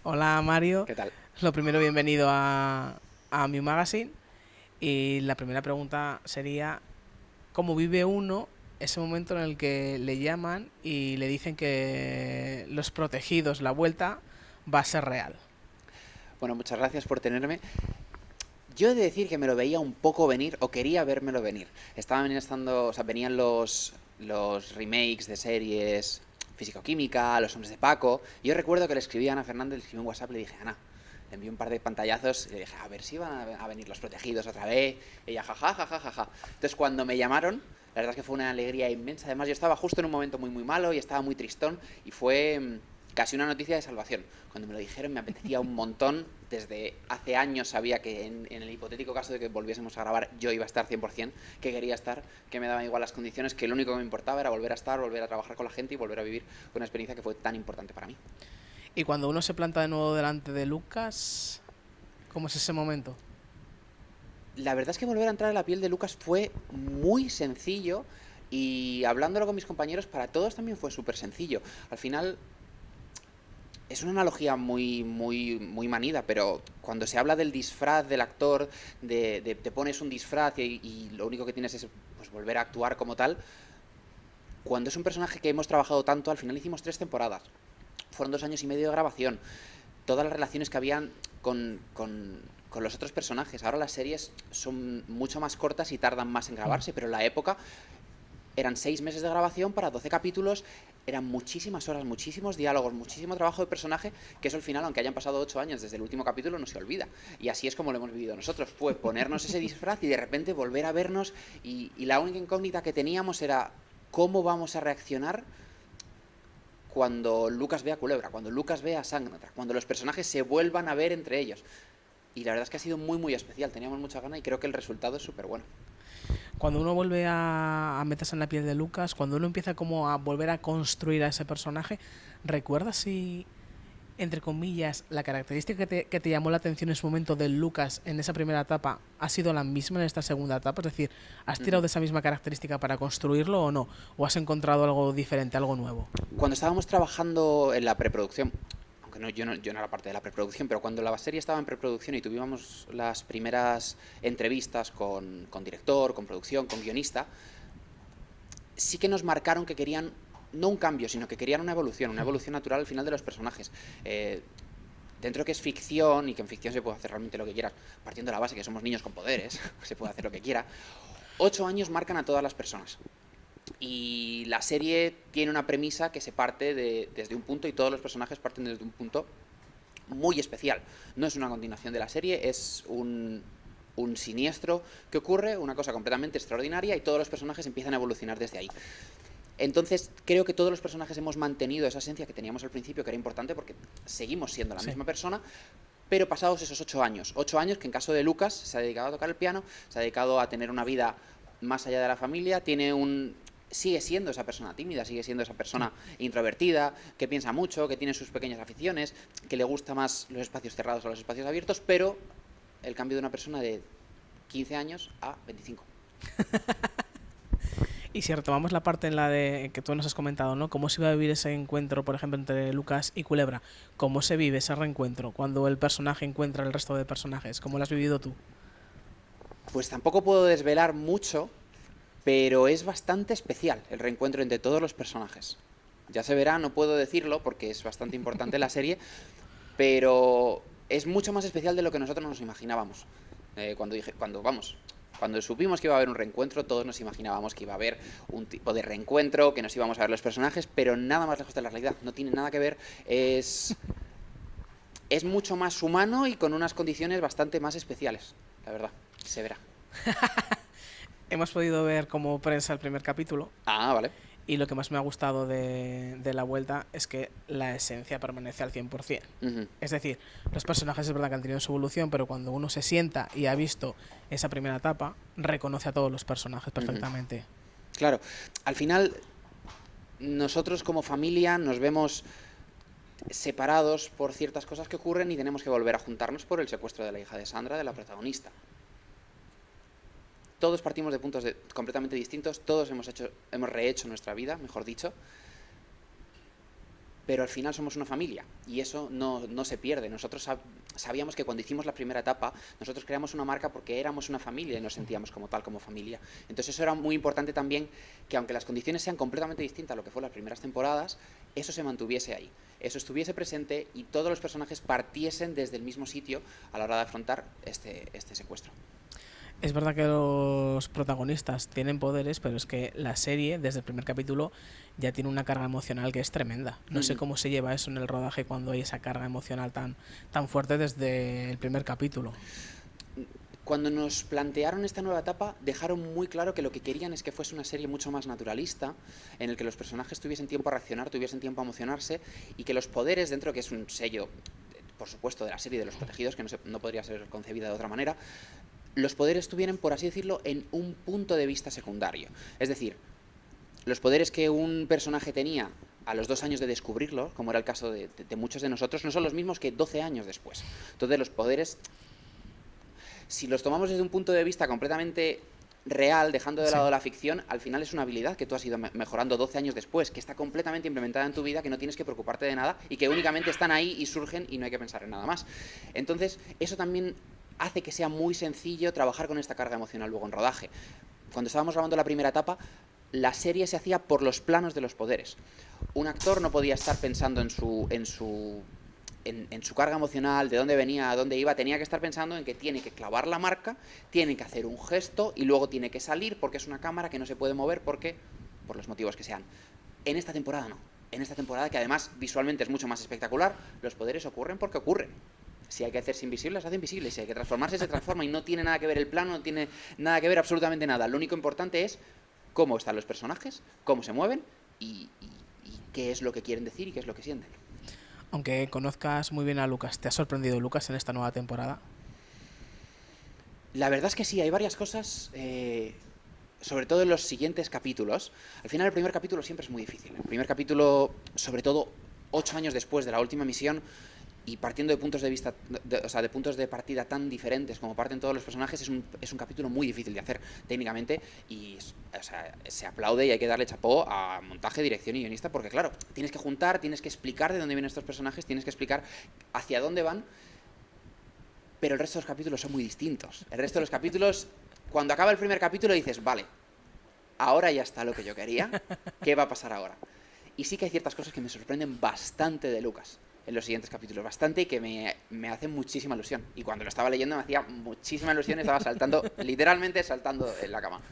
Hola Mario, ¿Qué tal? lo primero bienvenido a Mew Magazine y la primera pregunta sería ¿cómo vive uno ese momento en el que le llaman y le dicen que los protegidos, la vuelta va a ser real? Bueno, muchas gracias por tenerme. Yo he de decir que me lo veía un poco venir, o quería vérmelo venir. Estaban estando, o sea, venían los remakes de series Físico-Química, Los Hombres de Paco. Y yo recuerdo que le escribí a Ana Fernández, le escribí un WhatsApp, le dije, Ana, le envié un par de pantallazos y le dije, a ver si van a venir los protegidos otra vez. Y ella, jaja, jaja, jaja. Entonces, cuando me llamaron, la verdad es que fue una alegría inmensa. Además, yo estaba justo en un momento muy, muy malo y estaba muy tristón y fue casi una noticia de salvación. Cuando me lo dijeron me apetecía un montón. Desde hace años sabía que en el hipotético caso de que volviésemos a grabar yo iba a estar 100%, que quería estar, que me daban igual las condiciones, que lo único que me importaba era volver a estar, volver a trabajar con la gente y volver a vivir una experiencia que fue tan importante para mí. Y cuando uno se planta de nuevo delante de Lucas, ¿cómo es ese momento? La verdad es que volver a entrar en la piel de Lucas fue muy sencillo y hablándolo con mis compañeros, para todos también fue súper sencillo. Al final, es una analogía muy, muy, muy manida, pero cuando se habla del disfraz del actor, te pones un disfraz y lo único que tienes es pues, volver a actuar como tal, cuando es un personaje que hemos trabajado tanto, al final hicimos 3 temporadas. Fueron 2 años y medio de grabación. Todas las relaciones que habían con los otros personajes. Ahora las series son mucho más cortas y tardan más en Mm. grabarse, pero en la época eran 6 meses de grabación para 12 capítulos, eran muchísimas horas, muchísimos diálogos, muchísimo trabajo de personaje, que eso al final, aunque hayan pasado 8 años desde el último capítulo, no se olvida. Y así es como lo hemos vivido nosotros. Fue ponernos ese disfraz y de repente volver a vernos y la única incógnita que teníamos era cómo vamos a reaccionar cuando Lucas ve a Culebra, cuando Lucas ve a Sangnatra, cuando los personajes se vuelvan a ver entre ellos. Y la verdad es que ha sido muy, muy especial. Teníamos mucha gana y creo que el resultado es súper bueno. Cuando uno vuelve a meterse en la piel de Lucas, cuando uno empieza como a volver a construir a ese personaje, ¿recuerdas si entre comillas, la característica que te llamó la atención en su momento del Lucas en esa primera etapa ha sido la misma en esta segunda etapa? Es decir, ¿has Uh tirado -huh. de esa misma característica para construirlo o no? ¿O has encontrado algo diferente, algo nuevo? Cuando estábamos trabajando en la preproducción, aunque yo no era parte de la preproducción, pero cuando la serie estaba en preproducción y tuvimos las primeras entrevistas con director, con producción, con guionista, sí que nos marcaron que querían no un cambio, sino que querían una evolución natural al final de los personajes. Dentro que es ficción y que en ficción se puede hacer realmente lo que quieras, partiendo de la base que somos niños con poderes, se puede hacer lo que quiera, 8 años marcan a todas las personas. Y la serie tiene una premisa que se parte desde un punto y todos los personajes parten desde un punto muy especial. No es una continuación de la serie, es un siniestro que ocurre, una cosa completamente extraordinaria y todos los personajes empiezan a evolucionar desde ahí. Entonces creo que todos los personajes hemos mantenido esa esencia que teníamos al principio, que era importante porque seguimos siendo la Sí. misma persona, pero pasados esos 8 años. 8 años que en caso de Lucas se ha dedicado a tocar el piano, se ha dedicado a tener una vida más allá de la familia, sigue siendo esa persona tímida, sigue siendo esa persona introvertida, que piensa mucho, que tiene sus pequeñas aficiones, que le gusta más los espacios cerrados a los espacios abiertos, pero el cambio de una persona de 15 años a 25. Y si retomamos la parte en la de que tú nos has comentado, ¿no? ¿Cómo se iba a vivir ese encuentro, por ejemplo, entre Lucas y Culebra? ¿Cómo se vive ese reencuentro cuando el personaje encuentra al resto de personajes? ¿Cómo lo has vivido tú? Pues tampoco puedo desvelar mucho, pero es bastante especial el reencuentro entre todos los personajes. Ya se verá, no puedo decirlo porque es bastante importante la serie, pero es mucho más especial de lo que nosotros nos imaginábamos. Cuando supimos que iba a haber un reencuentro, todos nos imaginábamos que iba a haber un tipo de reencuentro, que nos íbamos a ver los personajes, pero nada más lejos de la realidad. No tiene nada que ver, es mucho más humano y con unas condiciones bastante más especiales, la verdad. Se verá. Hemos podido ver como prensa el primer capítulo. Ah, vale. Y lo que más me ha gustado de la vuelta es que la esencia permanece al 100%. Uh -huh. Es decir, los personajes es verdad que han tenido su evolución, pero cuando uno se sienta y ha visto esa primera etapa, reconoce a todos los personajes Uh -huh. perfectamente. Claro, al final nosotros como familia nos vemos separados por ciertas cosas que ocurren y tenemos que volver a juntarnos por el secuestro de la hija de Sandra, de la protagonista. Todos partimos de puntos completamente distintos, todos hemos rehecho nuestra vida, mejor dicho, pero al final somos una familia y eso no se pierde. Nosotros sabíamos que cuando hicimos la primera etapa, nosotros creamos una marca porque éramos una familia y nos sentíamos como tal, como familia. Entonces eso era muy importante también, que aunque las condiciones sean completamente distintas a lo que fue las primeras temporadas, eso se mantuviese ahí, eso estuviese presente y todos los personajes partiesen desde el mismo sitio a la hora de afrontar este secuestro. Es verdad que los protagonistas tienen poderes, pero es que la serie, desde el primer capítulo, ya tiene una carga emocional que es tremenda. No sé cómo se lleva eso en el rodaje cuando hay esa carga emocional tan fuerte desde el primer capítulo. Cuando nos plantearon esta nueva etapa, dejaron muy claro que lo que querían es que fuese una serie mucho más naturalista, en el que los personajes tuviesen tiempo a reaccionar, tuviesen tiempo a emocionarse, y que los poderes, dentro que es un sello, por supuesto, de la serie de los protegidos, que no podría ser concebida de otra manera, los poderes estuvieran, por así decirlo, en un punto de vista secundario. Es decir, los poderes que un personaje tenía a los 2 años de descubrirlo, como era el caso de muchos de nosotros, no son los mismos que 12 años después. Entonces los poderes, si los tomamos desde un punto de vista completamente real, dejando de lado la ficción, al final es una habilidad que tú has ido mejorando 12 años después, que está completamente implementada en tu vida, que no tienes que preocuparte de nada y que únicamente están ahí y surgen y no hay que pensar en nada más. Entonces, eso también hace que sea muy sencillo trabajar con esta carga emocional luego en rodaje. Cuando estábamos grabando la primera etapa, la serie se hacía por los planos de los poderes. Un actor no podía estar pensando en su carga emocional, de dónde venía, a dónde iba, tenía que estar pensando en que tiene que clavar la marca, tiene que hacer un gesto y luego tiene que salir porque es una cámara que no se puede mover por los motivos que sean. En esta temporada no. En esta temporada, que además visualmente es mucho más espectacular, los poderes ocurren porque ocurren. Si hay que hacerse invisibles, se hace invisibles. Si hay que transformarse, se transforma. Y no tiene nada que ver el plano, no tiene nada que ver absolutamente nada. Lo único importante es cómo están los personajes, cómo se mueven y qué es lo que quieren decir y qué es lo que sienten. Aunque conozcas muy bien a Lucas, ¿te ha sorprendido Lucas en esta nueva temporada? La verdad es que sí, hay varias cosas, sobre todo en los siguientes capítulos. Al final el primer capítulo siempre es muy difícil. El primer capítulo, sobre todo 8 años después de la última misión, y partiendo de puntos de vista, de puntos de partida tan diferentes como parten todos los personajes, es un capítulo muy difícil de hacer técnicamente y se aplaude y hay que darle chapó a montaje, dirección y guionista porque claro, tienes que juntar, tienes que explicar de dónde vienen estos personajes, tienes que explicar hacia dónde van, pero el resto de los capítulos son muy distintos. El resto de los capítulos, cuando acaba el primer capítulo dices, vale, ahora ya está lo que yo quería, ¿qué va a pasar ahora? Y sí que hay ciertas cosas que me sorprenden bastante de Lucas en los siguientes capítulos, bastante, y que me hacen muchísima ilusión. Y cuando lo estaba leyendo me hacía muchísima ilusión, estaba saltando, literalmente saltando en la cama.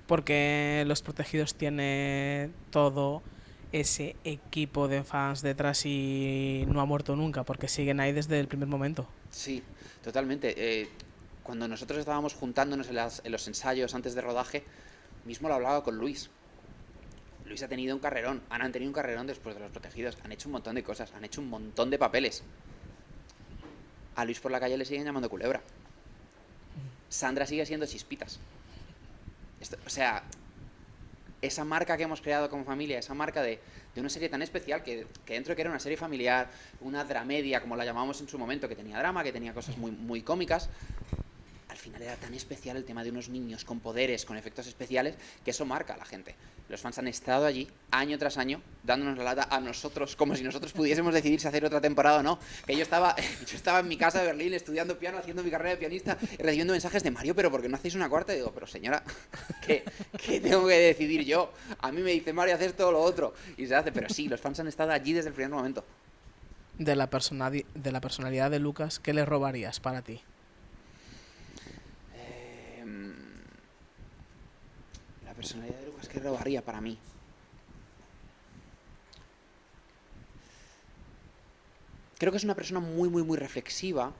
Porque Los Protegidos tiene todo ese equipo de fans detrás y no ha muerto nunca, porque siguen ahí desde el primer momento. Sí, totalmente. Cuando nosotros estábamos juntándonos en los ensayos antes de rodaje, mismo lo hablaba con Luis. Luis ha tenido un carrerón, Ana han tenido un carrerón después de Los Protegidos, han hecho un montón de cosas, han hecho un montón de papeles. A Luis por la calle le siguen llamando Culebra. Sandra sigue siendo Chispitas. O sea, esa marca que hemos creado como familia, esa marca de una serie tan especial que dentro de que era una serie familiar, una dramedia, como la llamábamos en su momento, que tenía drama, que tenía cosas muy, muy cómicas, al final era tan especial el tema de unos niños con poderes, con efectos especiales, que eso marca a la gente. Los fans han estado allí, año tras año, dándonos la lata a nosotros, como si nosotros pudiésemos decidir si hacer otra temporada o no. Que yo estaba en mi casa de Berlín estudiando piano, haciendo mi carrera de pianista, y recibiendo mensajes de Mario, pero ¿por qué no hacéis una cuarta? Y digo, pero señora, ¿qué tengo que decidir yo? A mí me dice Mario, haz esto o lo otro. Y se hace, pero sí, los fans han estado allí desde el primer momento. De la personalidad de Lucas, ¿qué le robarías para ti? La personalidad de Lucas, ¿qué robaría para mí? Creo que es una persona muy, muy, muy reflexiva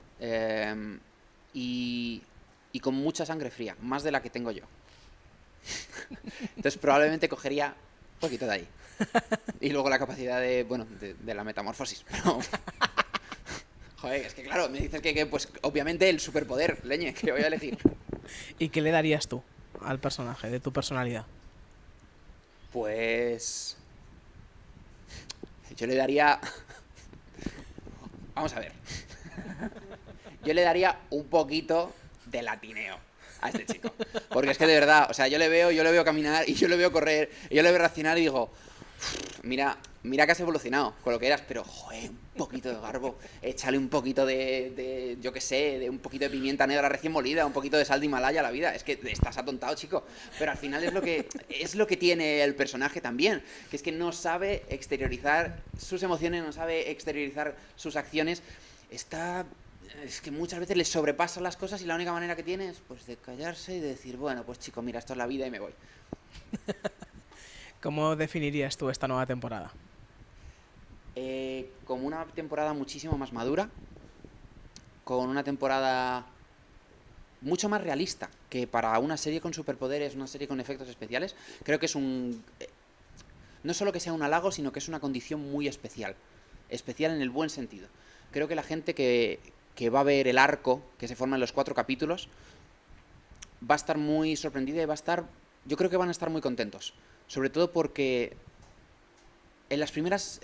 y con mucha sangre fría, más de la que tengo yo. Entonces probablemente cogería un poquito de ahí. Y luego la capacidad de la metamorfosis. Pero, joder, es que claro, me dices que pues obviamente el superpoder, leñe, que voy a elegir. ¿Y qué le darías tú al personaje, de tu personalidad? Pues yo le daría... Vamos a ver. Yo le daría un poquito de latineo a este chico. Porque es que de verdad, o sea, yo le veo caminar y yo le veo correr y yo le veo reaccionar y digo, mira, mira que has evolucionado con lo que eras, pero, joder, un poquito de garbo, échale un poquito yo qué sé, de un poquito de pimienta negra recién molida, un poquito de sal de Himalaya a la vida. Es que estás atontado, chico. Pero al final es lo que tiene el personaje también, que es que no sabe exteriorizar sus emociones, no sabe exteriorizar sus acciones. Es que muchas veces le sobrepasan las cosas y la única manera que tiene es pues de callarse y de decir, bueno, pues chico, mira, esto es la vida y me voy. ¿Cómo definirías tú esta nueva temporada? Como una temporada muchísimo más madura, con una temporada mucho más realista que para una serie con superpoderes, una serie con efectos especiales. Creo que es no solo que sea un halago, sino que es una condición muy especial. Especial en el buen sentido. Creo que la gente que va a ver el arco que se forma en los 4 capítulos va a estar muy sorprendida y yo creo que van a estar muy contentos. Sobre todo porque en las primeras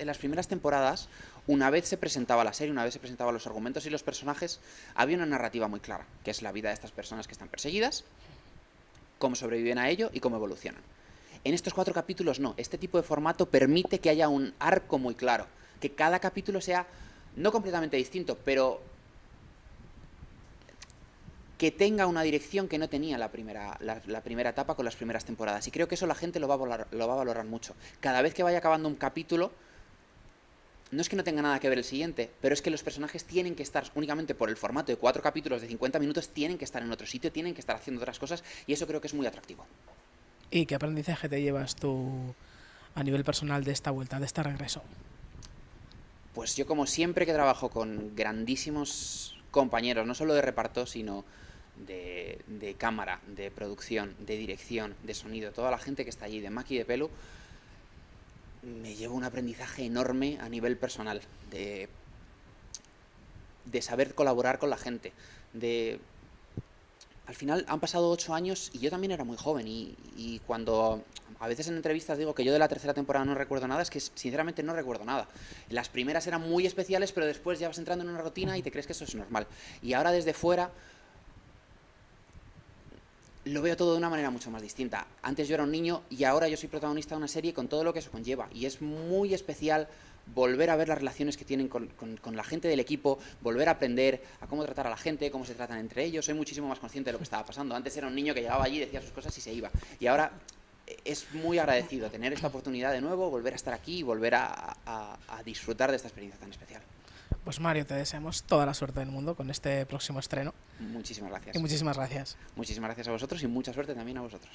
temporadas, una vez se presentaba la serie, una vez se presentaban los argumentos y los personajes, había una narrativa muy clara, que es la vida de estas personas que están perseguidas, cómo sobreviven a ello y cómo evolucionan. En estos 4 capítulos no, este tipo de formato permite que haya un arco muy claro, que cada capítulo sea no completamente distinto, pero que tenga una dirección que no tenía la primera etapa con las primeras temporadas. Y creo que eso la gente lo va a valorar mucho. Cada vez que vaya acabando un capítulo, no es que no tenga nada que ver el siguiente, pero es que los personajes tienen que estar, únicamente por el formato de 4 capítulos de 50 minutos, tienen que estar en otro sitio, tienen que estar haciendo otras cosas, y eso creo que es muy atractivo. ¿Y qué aprendizaje te llevas tú a nivel personal de esta vuelta, de este regreso? Pues yo, como siempre que trabajo con grandísimos compañeros, no solo de reparto, sino de cámara, de producción, de dirección, de sonido, toda la gente que está allí, de Maki y de Pelu, me llevo un aprendizaje enorme a nivel personal, de saber colaborar con la gente, Al final han pasado 8 años y yo también era muy joven y cuando a veces en entrevistas digo que yo de la tercera temporada no recuerdo nada, es que sinceramente no recuerdo nada. Las primeras eran muy especiales, pero después ya vas entrando en una rutina y te crees que eso es normal. Y ahora desde fuera lo veo todo de una manera mucho más distinta. Antes yo era un niño y ahora yo soy protagonista de una serie con todo lo que eso conlleva. Y es muy especial volver a ver las relaciones que tienen con la gente del equipo, volver a aprender a cómo tratar a la gente, cómo se tratan entre ellos. Soy muchísimo más consciente de lo que estaba pasando. Antes era un niño que llegaba allí, decía sus cosas y se iba. Y ahora es muy agradecido tener esta oportunidad de nuevo, volver a estar aquí y volver a disfrutar de esta experiencia tan especial. Pues Mario, te deseamos toda la suerte del mundo con este próximo estreno. Muchísimas Y gracias. muchísimas gracias. Muchísimas gracias a vosotros y mucha suerte también a vosotros.